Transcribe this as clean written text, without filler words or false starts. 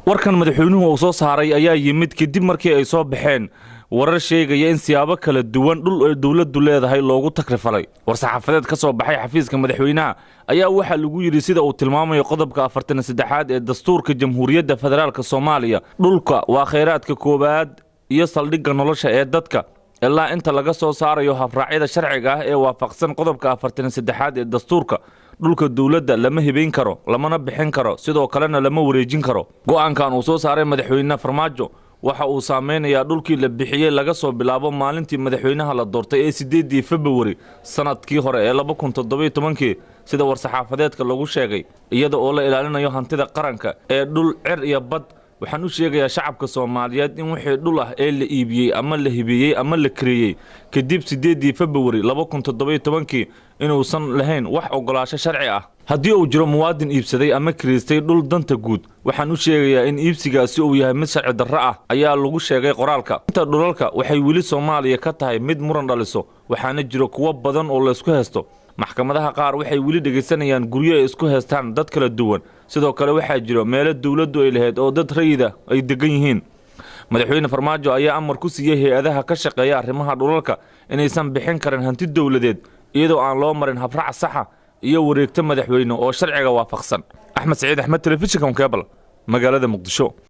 warkan madaxweynuhu uu soo saaray ayaa yimid kadib markii ay soo baxeen warar sheegaya in siyaabo kala duwan dhul ay dawladdu leedahay loogu takrifalay war-saxaafadeed ka soo baxay xafiiska madaxweynaha ayaa waxa lagu yiri sida uu tilmaamayo qodobka 43 ee dastuurka Jamhuuriyadda Federaalka Soomaaliya dhulka waa kheyraadka koobaad iyo saldhigga nolosha ee dadka ilaa inta laga soo saarayo habraacyada sharciga ah ee waafaqsan qodobka 43 ee dastuurka dhulka dawladda lama hibayn karo lamana bixin karo sidoo kalena lama wareejin karo go'aankan uu soo saaray madaxweynaha Farmaajo waxa uu saameynayaa dhulkii la bixiyay laga soo bilaabo maalintii madaxweynaha la doortay ee 8 February sanadkii hore ee 2017 sida war-saxaafadeedka lagu sheegay iyada oo la ilaalinayo hantida qaranka ee dhul cir iyo bad waxaan u sheegayaa shacabka Soomaaliyeed in wixii dhul ah ee la iibiyay ama la hibiyay ama la kiriyay kadib 8 February 2017 inuusan lahayn wax ogolaansho sharci ah haddii uu jiro muwaadin iibsaday ama kiristay dhul danta guud waxaan u sheegayaa in iibsigaasi uu yahay mid sharci darro ah ayaa lagu sheegay qoraalka inta dhulalka waxay wili Soomaaliya ka tahay mid muran dhaliso waxaana jiro kuwa badan oo la isku haysto maxkamadaha qaar waxay wili dhageysanayaan guryo ay isku haystaan dad kala duwan sidoo kale waxaa jiro meelo dawladdu ay lahayd oo dad rayida ay degan yihiin madaxweyne Farmaajo ayaa amar ku siiyay hay'adaha ka shaqeeya arrimaha dhulalka inaysan bixin karin hanti dawladeed iyadoo aan loo marin habraac sax ah iyo wareegta madaxweyne oo sharciga waafaqsan Axmed Saciid Axmed telefishinka Cable magaalada Muqdisho